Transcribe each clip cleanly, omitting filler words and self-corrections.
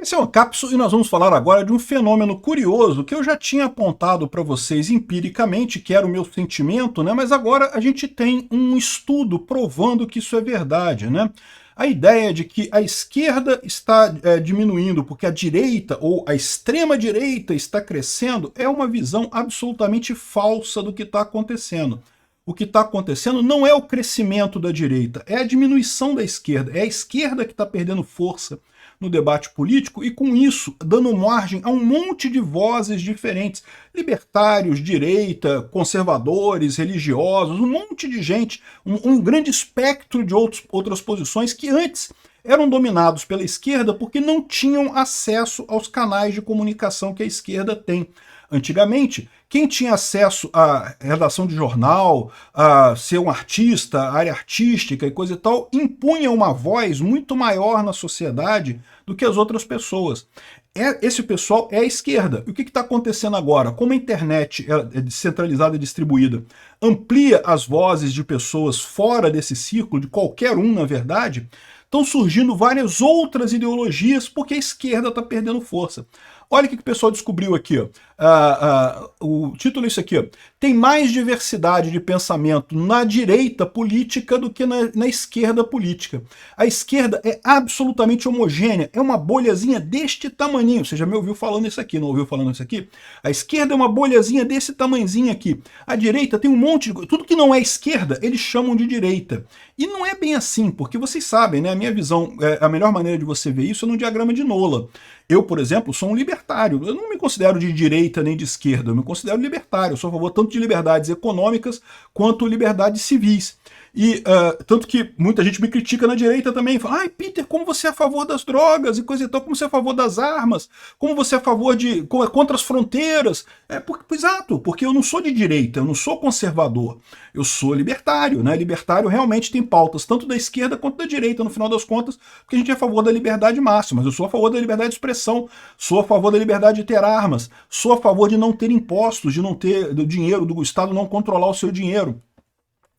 Esse é o Capso e nós vamos falar agora de um fenômeno curioso que eu já tinha apontado para vocês empiricamente, que era o meu sentimento, né? Mas agora a gente tem um estudo provando que isso é verdade, né? A ideia de que a esquerda está diminuindo porque a direita ou a extrema-direita está crescendo é uma visão absolutamente falsa do que está acontecendo. O que está acontecendo não é o crescimento da direita, é a diminuição da esquerda. É a esquerda que está perdendo força no debate político e, com isso, dando margem a um monte de vozes diferentes. Libertários, direita, conservadores, religiosos, um monte de gente, um grande espectro de outras posições que antes eram dominados pela esquerda porque não tinham acesso aos canais de comunicação que a esquerda tem. Antigamente, quem tinha acesso à redação de jornal, a ser um artista, a área artística e coisa e tal, impunha uma voz muito maior na sociedade do que as outras pessoas. Esse pessoal é a esquerda. E o que está acontecendo agora? Como a internet é descentralizada e distribuída, amplia as vozes de pessoas fora desse círculo, de qualquer um, na verdade, estão surgindo várias outras ideologias porque a esquerda está perdendo força. Olha o que o pessoal descobriu aqui. Ó. O título é isso aqui. Ó. Tem mais diversidade de pensamento na direita política do que na esquerda política. A esquerda é absolutamente homogênea. É uma bolhazinha deste tamanhinho. Você já me ouviu falando isso aqui, não ouviu falando isso aqui? A esquerda é uma bolhazinha desse tamanzinho aqui. A direita tem um monte de... Tudo que não é esquerda, eles chamam de direita. E não é bem assim, porque vocês sabem, né? A minha visão, a melhor maneira de você ver isso é no diagrama de Nolan. Eu, por exemplo, sou um libertário. Eu não me considero de direita nem de esquerda, eu me considero libertário. Eu sou a favor tanto de liberdades econômicas quanto liberdades civis. E tanto que muita gente me critica na direita também. Fala, ai, Peter, como você é a favor das drogas e coisa e tal, como você é a favor das armas, como você é a favor contra as fronteiras. Exato, porque eu não sou de direita, eu não sou conservador. Eu sou libertário, né? Libertário realmente tem pautas tanto da esquerda quanto da direita, no final das contas, porque a gente é a favor da liberdade máxima. Eu sou a favor da liberdade de expressão, sou a favor da liberdade de ter armas, sou a favor de não ter impostos, de não ter do dinheiro, do Estado não controlar o seu dinheiro.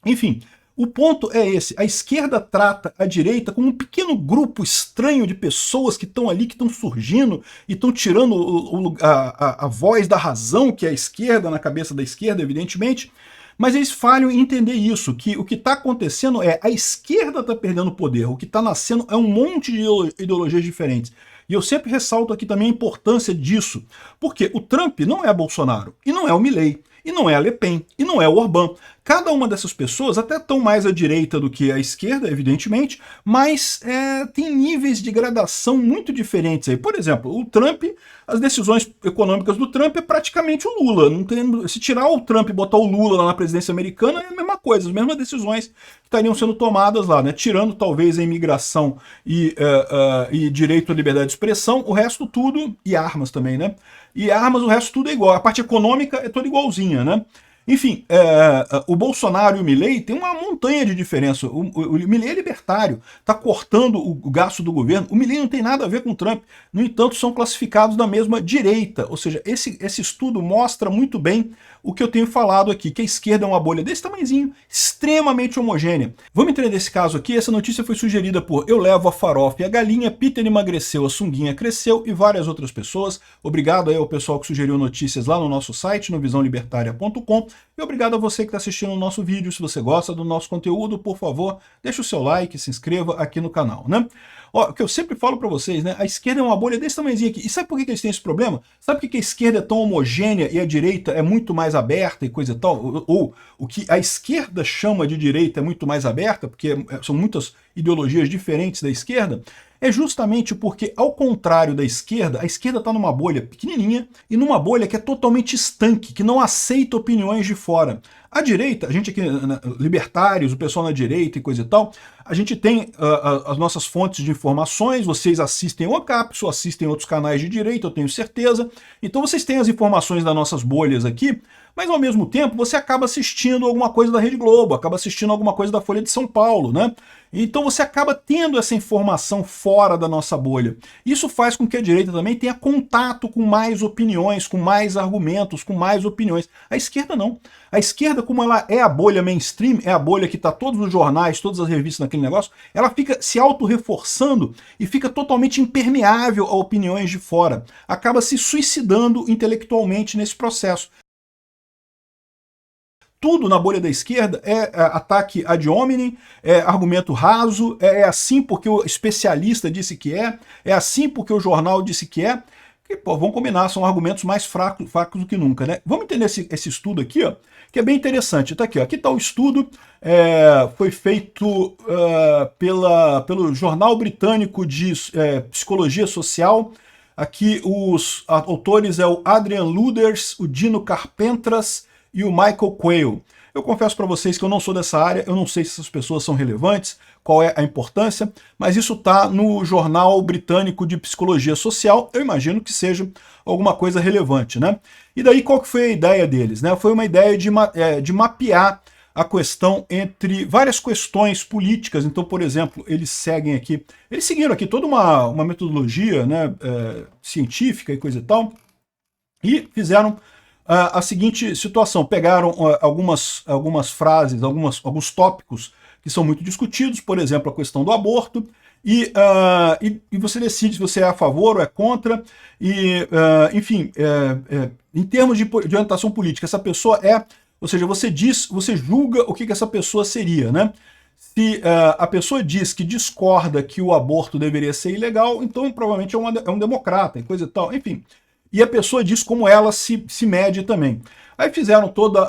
Enfim, o ponto é esse, a esquerda trata a direita como um pequeno grupo estranho de pessoas que estão ali, que estão surgindo e estão tirando a voz da razão, que é a esquerda, na cabeça da esquerda, evidentemente, mas eles falham em entender isso, que o que está acontecendo é a esquerda está perdendo poder, o que está nascendo é um monte de ideologias diferentes. E eu sempre ressalto aqui também a importância disso, porque o Trump não é Bolsonaro, e não é o Milei, e não é a Le Pen, e não é o Orbán. Cada uma dessas pessoas até estão mais à direita do que à esquerda, evidentemente, mas tem níveis de gradação muito diferentes aí. Por exemplo, o Trump, as decisões econômicas do Trump é praticamente o Lula. Não tem, se tirar o Trump e botar o Lula lá na presidência americana, é a mesma coisa, as mesmas decisões que estariam sendo tomadas lá, né? Tirando talvez a imigração e direito à liberdade de expressão, o resto tudo, e armas também, né? E armas, o resto tudo é igual. A parte econômica é toda igualzinha, né? Enfim, o Bolsonaro e o Milei tem uma montanha de diferença. O Milei é libertário, está cortando o gasto do governo. O Milei não tem nada a ver com o Trump. No entanto, são classificados da mesma direita. Ou seja, esse estudo mostra muito bem o que eu tenho falado aqui, que a esquerda é uma bolha desse tamanhozinho, extremamente homogênea. Vamos entender nesse caso aqui. Essa notícia foi sugerida por Eu Levo a Farofa e a Galinha, Peter emagreceu, a sunguinha cresceu e várias outras pessoas. Obrigado aí ao pessoal que sugeriu notícias lá no nosso site, no visãolibertaria.com. E obrigado a você que está assistindo o nosso vídeo. Se você gosta do nosso conteúdo, por favor, deixa o seu like, se inscreva aqui no canal, né? Ó, o que eu sempre falo para vocês, né? A esquerda é uma bolha desse tamanhozinho aqui. E sabe por que eles têm esse problema? Sabe por que a esquerda é tão homogênea e a direita é muito mais aberta e coisa e tal? Ou o que a esquerda chama de direita é muito mais aberta, porque são muitas ideologias diferentes da esquerda? É justamente porque, ao contrário da esquerda, a esquerda está numa bolha pequenininha e numa bolha que é totalmente estanque, que não aceita opiniões de fora. A direita, a gente aqui, libertários, o pessoal na direita e coisa e tal, a gente tem as nossas fontes de informações, vocês assistem o Capso, assistem outros canais de direita, eu tenho certeza. Então vocês têm as informações das nossas bolhas aqui, mas ao mesmo tempo você acaba assistindo alguma coisa da Rede Globo, acaba assistindo alguma coisa da Folha de São Paulo, né? Então você acaba tendo essa informação fora da nossa bolha. Isso faz com que a direita também tenha contato com mais opiniões, com mais argumentos, com mais opiniões. A esquerda não. A esquerda, como ela é a bolha mainstream, é a bolha que está todos os jornais, todas as revistas aquele negócio, ela fica se auto-reforçando e fica totalmente impermeável a opiniões de fora. Acaba se suicidando intelectualmente nesse processo. Tudo na bolha da esquerda é ataque ad hominem, é argumento raso, é assim porque o especialista disse que é assim porque o jornal disse que é. Que, pô, vamos combinar, são argumentos mais fracos do que nunca, né? Vamos entender esse estudo aqui, ó, que é bem interessante. Tá aqui, ó. Aqui está o estudo, foi feito pelo Jornal Britânico de Psicologia Social. Aqui os autores é o Adrian Luders, o Dino Carpentras e o Michael Quayle. Eu confesso para vocês que eu não sou dessa área, eu não sei se essas pessoas são relevantes, qual é a importância, mas isso está no Jornal Britânico de Psicologia Social, eu imagino que seja alguma coisa relevante, né? E daí qual que foi a ideia deles, né? Foi uma ideia de mapear a questão entre várias questões políticas. Então, por exemplo, eles seguiram aqui toda uma metodologia, né, científica e coisa e tal, e fizeram a seguinte situação: pegaram algumas frases, alguns tópicos que são muito discutidos, por exemplo, a questão do aborto, e você decide se você é a favor ou é contra, enfim, em termos de orientação política, essa pessoa ou seja, você julga o que essa pessoa seria, né? Se a pessoa diz que discorda que o aborto deveria ser ilegal, então provavelmente é um democrata e coisa e tal, enfim. E a pessoa diz como ela se mede também. Aí fizeram toda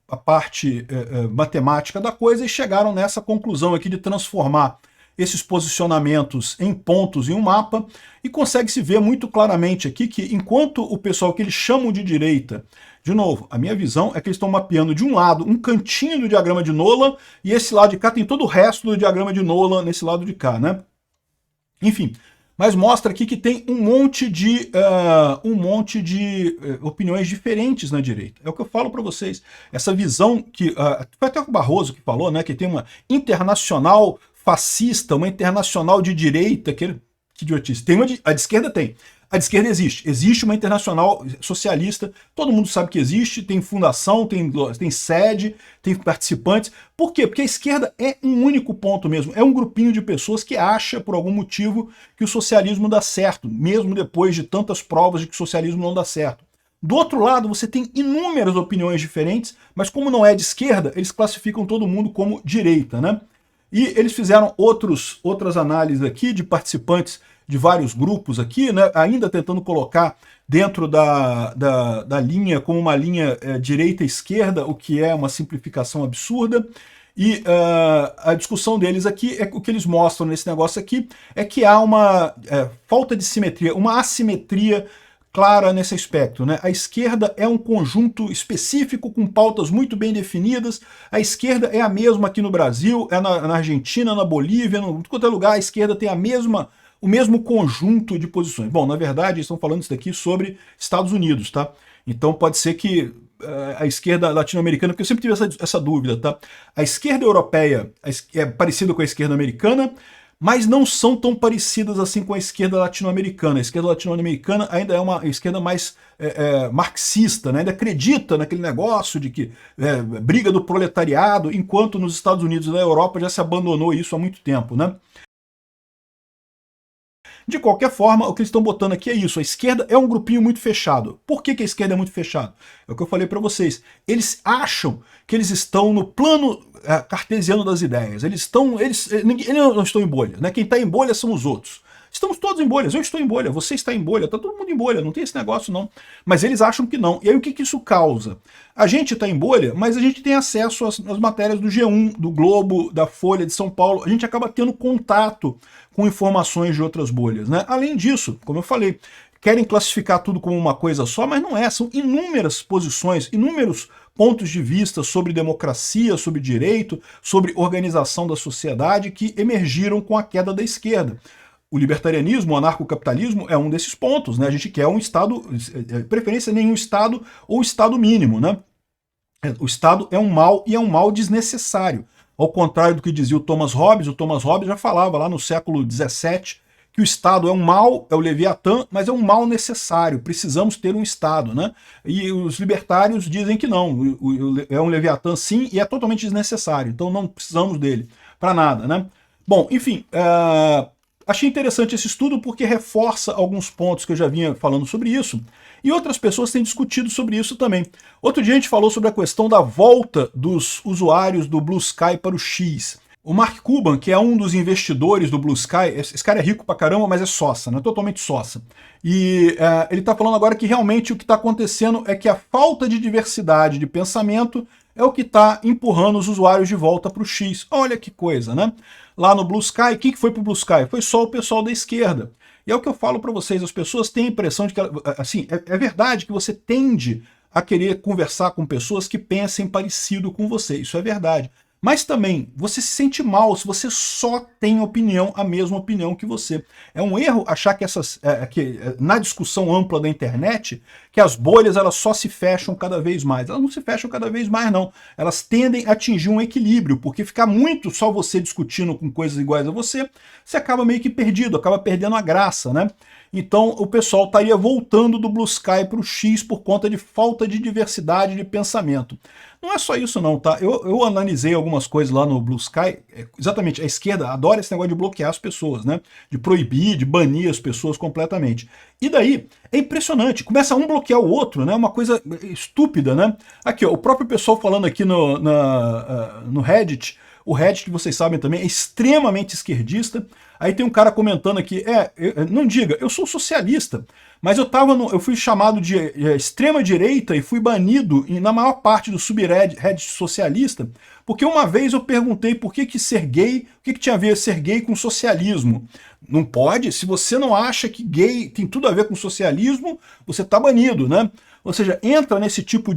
a parte matemática da coisa e chegaram nessa conclusão aqui de transformar esses posicionamentos em pontos em um mapa, e consegue-se ver muito claramente aqui que enquanto o pessoal que eles chamam de direita, de novo, a minha visão é que eles estão mapeando de um lado um cantinho do diagrama de Nolan, e esse lado de cá tem todo o resto do diagrama de Nolan nesse lado de cá, né? Enfim, mas mostra aqui que tem um monte de opiniões diferentes na direita. É o que eu falo para vocês. Essa visão que foi até o Barroso que falou, né, que tem uma internacional fascista, uma internacional de direita, que idiotice. A de esquerda tem. A de esquerda existe uma internacional socialista, todo mundo sabe que existe, tem fundação, tem sede, tem participantes. Por quê? Porque a esquerda é um único ponto mesmo, é um grupinho de pessoas que acha, por algum motivo, que o socialismo dá certo, mesmo depois de tantas provas de que o socialismo não dá certo. Do outro lado, você tem inúmeras opiniões diferentes, mas como não é de esquerda, eles classificam todo mundo como direita, né? E eles fizeram outras análises aqui de participantes de vários grupos aqui, né, ainda tentando colocar dentro da linha como uma linha direita-esquerda, o que é uma simplificação absurda. E a discussão deles aqui, o que eles mostram nesse negócio aqui, é que há uma falta de simetria, uma assimetria clara nesse aspecto, né? A esquerda é um conjunto específico com pautas muito bem definidas. A esquerda é a mesma aqui no Brasil, na Argentina, na Bolívia, em qualquer lugar a esquerda tem o mesmo conjunto de posições. Bom, na verdade, eles estão falando isso daqui sobre Estados Unidos, tá? Então pode ser que a esquerda latino-americana, porque eu sempre tive essa dúvida, tá? A esquerda europeia é parecida com a esquerda americana, mas não são tão parecidas assim com a esquerda latino-americana. A esquerda latino-americana ainda é uma esquerda mais marxista, né? Ainda acredita naquele negócio de que briga do proletariado, enquanto nos Estados Unidos e na Europa já se abandonou isso há muito tempo, né? De qualquer forma, o que eles estão botando aqui é isso. A esquerda é um grupinho muito fechado. Por que a esquerda é muito fechado? É o que eu falei para vocês. Eles acham que eles estão no plano cartesiano das ideias. Eles não estão em bolha, né? Quem está em bolha são os outros. Estamos todos em bolhas. Eu estou em bolha, você está em bolha, está todo mundo em bolha. Não tem esse negócio, não. Mas eles acham que não. E aí o que isso causa? A gente está em bolha, mas a gente tem acesso às matérias do G1, do Globo, da Folha de São Paulo. A gente acaba tendo contato com informações de outras bolhas, né? Além disso, como eu falei, querem classificar tudo como uma coisa só, mas não é. São inúmeras posições, inúmeros pontos de vista sobre democracia, sobre direito, sobre organização da sociedade que emergiram com a queda da esquerda. O libertarianismo, o anarcocapitalismo é um desses pontos, né? A gente quer um Estado, preferência nenhum Estado ou Estado mínimo, né? O Estado é um mal e é um mal desnecessário. Ao contrário do que dizia o Thomas Hobbes já falava lá no século XVII que o Estado é um mal, é o Leviatã, mas é um mal necessário, precisamos ter um Estado, né? E os libertários dizem que não, é um Leviatã sim e é totalmente desnecessário, então não precisamos dele. para nada, né? Bom, enfim, achei interessante esse estudo porque reforça alguns pontos que eu já vinha falando sobre isso, e outras pessoas têm discutido sobre isso também. Outro dia a gente falou sobre a questão da volta dos usuários do Blue Sky para o X. O Mark Cuban, que é um dos investidores do Blue Sky, esse cara é rico pra caramba, mas é sócia, né? Totalmente sócia. E ele tá falando agora que realmente o que está acontecendo é que a falta de diversidade de pensamento é o que está empurrando os usuários de volta para o X. Olha que coisa, né? Lá no Blue Sky, quem que foi pro Blue Sky? Foi só o pessoal da esquerda. E é o que eu falo para vocês, as pessoas têm a impressão de que, assim, é verdade que você tende a querer conversar com pessoas que pensem parecido com você, isso é verdade. Mas também, você se sente mal se você só tem opinião, a mesma opinião que você. É um erro achar que na discussão ampla da internet, que as bolhas elas só se fecham cada vez mais. Elas não se fecham cada vez mais, não. Elas tendem a atingir um equilíbrio, porque ficar muito só você discutindo com coisas iguais a você, você acaba meio que perdido, acaba perdendo a graça, né? Então o pessoal estaria voltando do Blue Sky para o X por conta de falta de diversidade de pensamento. Não é só isso não, tá? Eu analisei algumas coisas lá no Blue Sky, exatamente, a esquerda adora esse negócio de bloquear as pessoas, né? De proibir, de banir as pessoas completamente. E daí, é impressionante, começa um bloquear o outro, né? Uma coisa estúpida, né? Aqui, ó, o próprio pessoal falando aqui no Reddit, o Reddit, que vocês sabem também, é extremamente esquerdista. Aí tem um cara comentando aqui, não diga, eu sou socialista, mas eu fui chamado de extrema-direita e fui banido na maior parte do subreddit socialista, porque uma vez eu perguntei por que ser gay, o que tinha a ver ser gay com socialismo. Não pode, se você não acha que gay tem tudo a ver com socialismo, você está banido, né? Ou seja, entra nesse tipo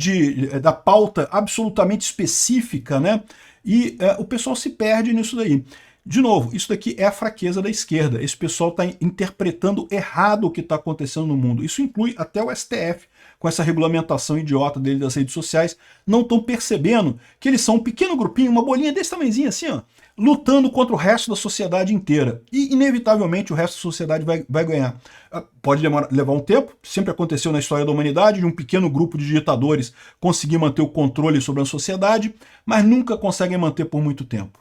da pauta absolutamente específica, né? E o pessoal se perde nisso daí. De novo, isso daqui é a fraqueza da esquerda. Esse pessoal está interpretando errado o que está acontecendo no mundo. Isso inclui até o STF, com essa regulamentação idiota dele das redes sociais. Não estão percebendo que eles são um pequeno grupinho, uma bolinha desse tamanhozinho assim, ó, lutando contra o resto da sociedade inteira. E, inevitavelmente, o resto da sociedade vai ganhar. Pode levar um tempo, sempre aconteceu na história da humanidade, de um pequeno grupo de ditadores conseguir manter o controle sobre a sociedade, mas nunca conseguem manter por muito tempo.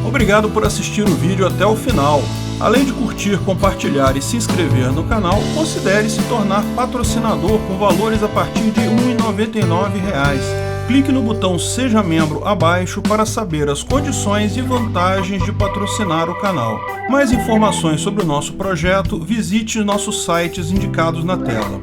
Obrigado por assistir o vídeo até o final. Além de curtir, compartilhar e se inscrever no canal, considere se tornar patrocinador com valores a partir de R$ 1,99. Clique no botão Seja Membro abaixo para saber as condições e vantagens de patrocinar o canal. Mais informações sobre o nosso projeto, visite nossos sites indicados na tela.